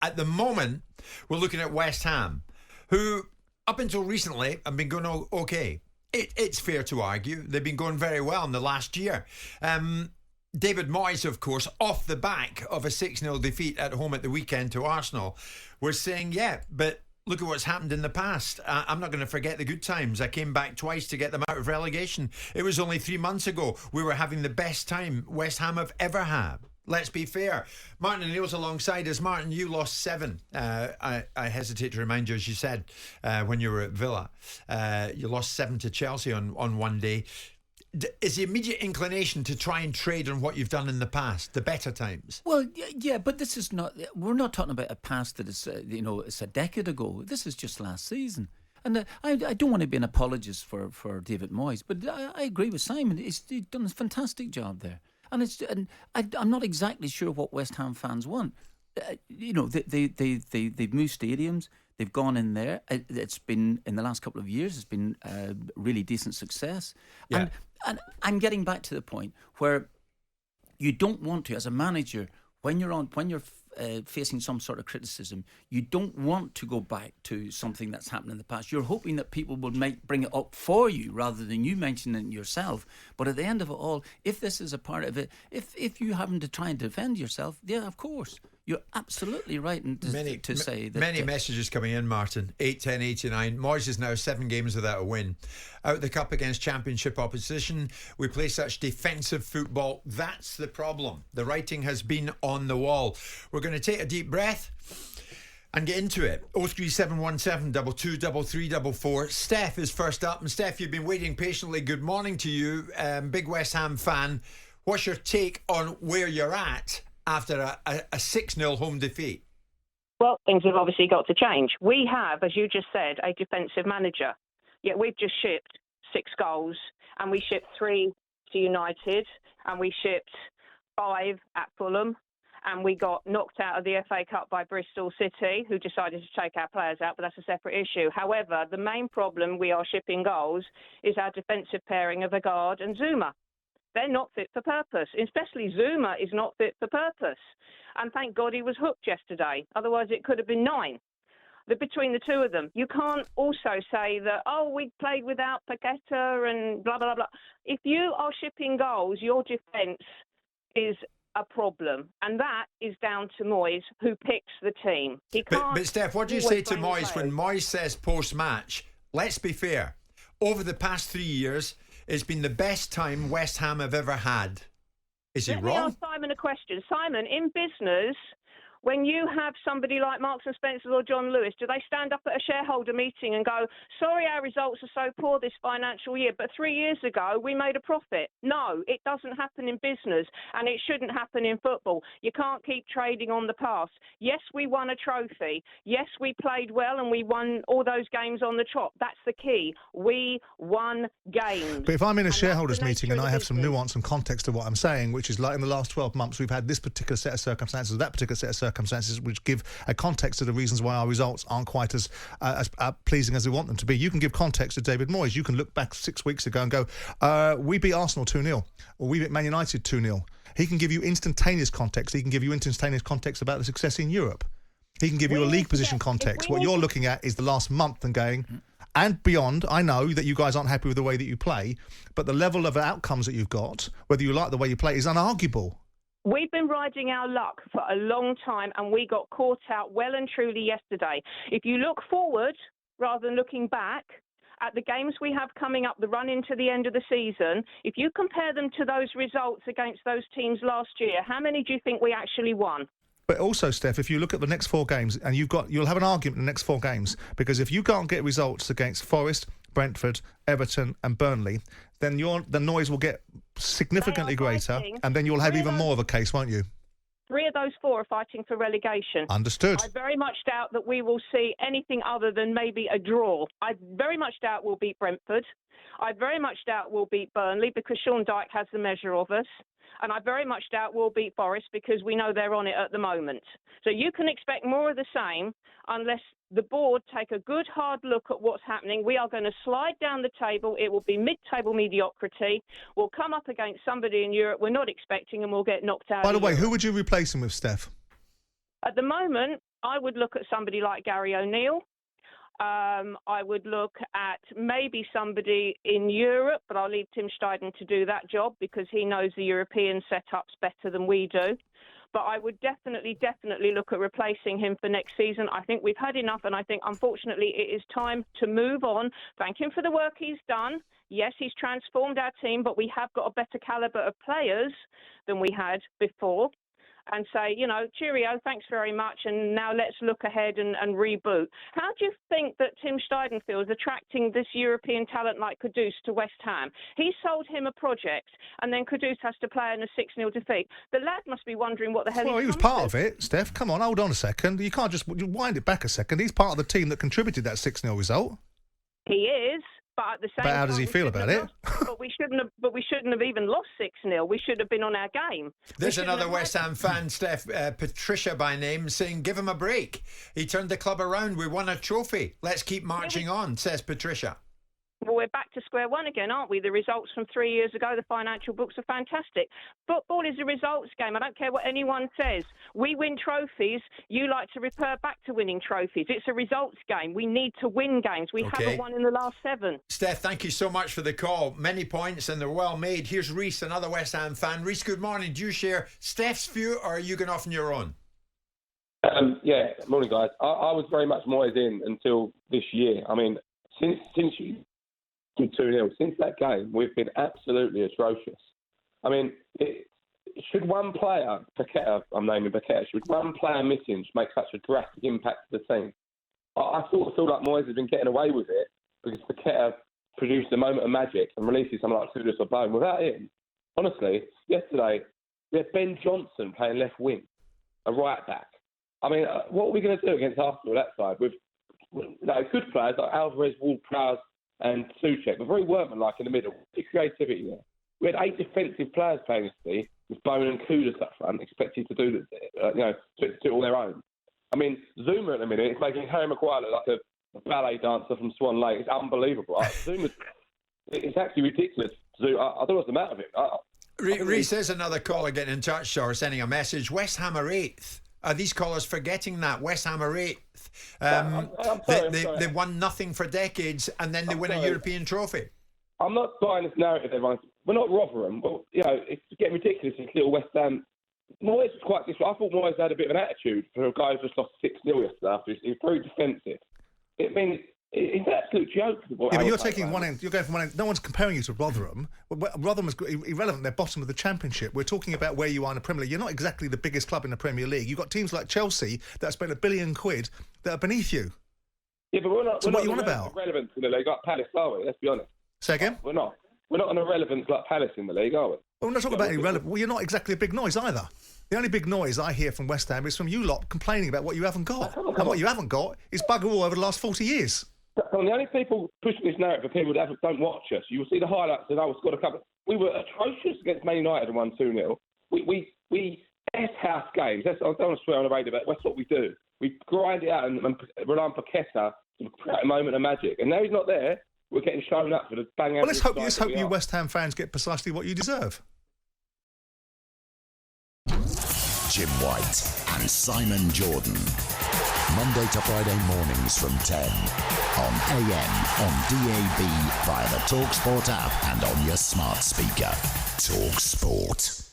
At the moment, we're looking at West Ham, who, up until recently, have been going okay. It's fair to argue they've been going very well in the last year. David Moyes, of course, off the back of a 6-0 defeat at home at the weekend to Arsenal, was saying, yeah, but look at what's happened in the past. I'm not going to forget the good times. I came back twice to get them out of relegation. It was only 3 months ago we were having the best time West Ham have ever had. Let's be fair. Martin O'Neill's alongside us. Martin, you lost 7. I hesitate to remind you, as you said, when you were at Villa. You lost 7 to Chelsea on one day. Is the immediate inclination to try and trade on what you've done in the past, the better times? Well, yeah, but this is not. We're not talking about a past that is, it's a decade ago. This is just last season. And I don't want to be an apologist for David Moyes, but I agree with Simon. He's done a fantastic job there. And I'm not exactly sure what West Ham fans want. They've moved stadiums. They've gone in there. It's been, in the last couple of years, it's been really decent success. Yeah. And I'm getting back to the point where you don't want to, as a manager, when you're facing some sort of criticism, you don't want to go back to something that's happened in the past. You're hoping that people will bring it up for you rather than you mentioning it yourself. But at the end of it all, if this is a part of it, if you happen to try and defend yourself, yeah, of course. You're absolutely right to say that. Many messages coming in, Martin. 8-10-89. Moyes is now 7 games without a win. Out the cup against championship opposition. We play such defensive football. That's the problem. The writing has been on the wall. We're going to take a deep breath and get into it. 03717 223344. Steph is first up. And Steph, you've been waiting patiently. Good morning to you. Big West Ham fan. What's your take on where you're at after a 6-0 home defeat? Well, things have obviously got to change. We have, as you just said, a defensive manager. Yet we've just shipped 6 goals, and we shipped 3 to United, and we shipped 5 at Fulham, and we got knocked out of the FA Cup by Bristol City, who decided to take our players out, but that's a separate issue. However, the main problem we are shipping goals is our defensive pairing of Agard and Zuma. They're not fit for purpose. Especially Zuma is not fit for purpose. And thank God he was hooked yesterday. Otherwise, it could have been 9. Between the two of them. You can't also say that, we played without Paqueta and blah, blah, blah. If you are shipping goals, your defence is a problem. And that is down to Moyes, who picks the team. He can't. But Steph, what do you say to Moyes when Moyes says post-match, let's be fair, over the past 3 years, it's been the best time West Ham have ever had. Is he wrong? Let me ask Simon a question. Simon, in business, when you have somebody like Marks and Spencer or John Lewis, do they stand up at a shareholder meeting and go, sorry, our results are so poor this financial year, but 3 years ago we made a profit? No, it doesn't happen in business, and it shouldn't happen in football. You can't keep trading on the past. Yes, we won a trophy. Yes, we played well and we won all those games on the trot. That's the key. We won games. But if I'm in a shareholders meeting and I have some nuance and context to what I'm saying, which is like in the last 12 months we've had this particular set of circumstances, that particular set of circumstances, which give a context to the reasons why our results aren't quite as pleasing as we want them to be. You can give context to David Moyes. You can look back 6 weeks ago and go, we beat Arsenal 2-0, or we beat Man United 2-0. He can give you instantaneous context. He can give you instantaneous context about the success in Europe. He can give you a league position context. What you're looking at is the last month and going, and beyond. I know that you guys aren't happy with the way that you play, but the level of outcomes that you've got, whether you like the way you play, is unarguable. We've been riding our luck for a long time, and we got caught out well and truly yesterday. If you look forward rather than looking back at the games we have coming up, the run into the end of the season, if you compare them to those results against those teams last year, how many do you think we actually won? But also, Steph, if you look at the next 4 games, and you'll have an argument in the next 4 games, because if you can't get results against Forest, Brentford, Everton and Burnley, then the noise will get significantly greater, and then you'll have even more of a case, won't you? 3 of those 4 are fighting for relegation. Understood. I very much doubt that we will see anything other than maybe a draw. I very much doubt we'll beat Brentford. I very much doubt we'll beat Burnley because Sean Dyche has the measure of us. And I very much doubt we'll beat Forest because we know they're on it at the moment. So you can expect more of the same unless the board take a good hard look at what's happening. We are going to slide down the table. It will be mid-table mediocrity. We'll come up against somebody in Europe we're not expecting and we'll get knocked out. By the way, who would you replace him with, Steph? At the moment, I would look at somebody like Gary O'Neill. I would look at maybe somebody in Europe, but I'll leave Tim Steiden to do that job because he knows the European setups better than we do. But I would definitely look at replacing him for next season. I think we've had enough, and I think, unfortunately, it is time to move on. Thank him for the work he's done. Yes, he's transformed our team, but we have got a better calibre of players than we had before. And say, cheerio, thanks very much, and now let's look ahead and reboot. How do you think that Tim Steiden feels attracting this European talent like Kudus to West Ham? He sold him a project, and then Kudus has to play in a 6-0 defeat. The lad must be wondering what the hell he was part of it, Steph. Come on, hold on a second. You can't just wind it back a second. He's part of the team that contributed that 6-0 result. He is. But at the same time, how does he feel about it? But we shouldn't have even lost 6-0. We should have been on our game. There's another West Ham fan, Steph, Patricia by name, saying, give him a break. He turned the club around. We won a trophy. Let's keep marching on, says Patricia. Well, we're back to square one again, aren't we? The results from 3 years ago, the financial books are fantastic. Football is a results game. I don't care what anyone says. We win trophies. You like to refer back to winning trophies. It's a results game. We need to win games. We haven't won in the last 7. Steph, thank you so much for the call. Many points and they're well made. Here's Reese, another West Ham fan. Reese, good morning. Do you share Steph's view or are you going off on your own? Morning, guys. I was very much Moyes in until this year. I mean, since you 2-0. Since that game, we've been absolutely atrocious. I mean, should one player, Paqueta, I'm naming Paqueta, should one player missing make such a drastic impact to the team? I sort of feel like Moyes has been getting away with it because Paqueta produced a moment of magic and releases someone like Kudus or Bone. Without him, honestly, yesterday, we had Ben Johnson playing left wing, a right back. I mean, what are we going to do against Arsenal that side with good players like Alvarez, Ward-Prowse, and Souček, but very workmanlike in the middle. The creativity there. We had 8 defensive players playing yesterday with Bone and Kudus up front, expected to do do all their own. I mean, Zuma at the minute is making Harry Maguire look like a ballet dancer from Swan Lake. It's unbelievable. It's actually ridiculous. I don't know what's the matter with it. Reece, there's another caller getting in touch or sending a message. West Ham are 8th. Are these callers forgetting that? West Ham are 8th. They won nothing for decades and then they win a European trophy. I'm not buying this narrative, everyone. We're not Rotherham, but, it's getting ridiculous in little West Ham. Moyes was quite different. I thought Moyes had a bit of an attitude for a guy who just lost 6-0 yesterday. He's very defensive. It's an absolute joke. But you're taking one end. You're going from one end. No one's comparing you to Rotherham. Rotherham is irrelevant. They're bottom of the Championship. We're talking about where you are in the Premier League. You're not exactly the biggest club in the Premier League. You've got teams like Chelsea that have spent £1 billion that are beneath you. Yeah, but we're not. So we're what not you on about? Relevance in the league like Palace, are we? Let's be honest. Say again? We're not. We're not on a relevance like Palace in the league, are we? Well, we're not talking about any relevant. Well, you're not exactly a big noise either. The only big noise I hear from West Ham is from you lot complaining about what you haven't got. And what you haven't got is bugger all over the last 40 years. And the only people pushing this narrative are people that don't watch us. You will see the highlights and I was got a couple. We were atrocious against Man United and won 2-0. We house games. I don't want to swear on the radio, but that's what we do. We grind it out and rely on Paqueta to create a moment of magic. And now he's not there. We're getting shown up for the bang. Well, let's hope you West Ham fans get precisely what you deserve. Jim White and Simon Jordan. Monday to Friday mornings from 10 on AM, on DAB, via the talkSPORT app and on your smart speaker. talkSPORT.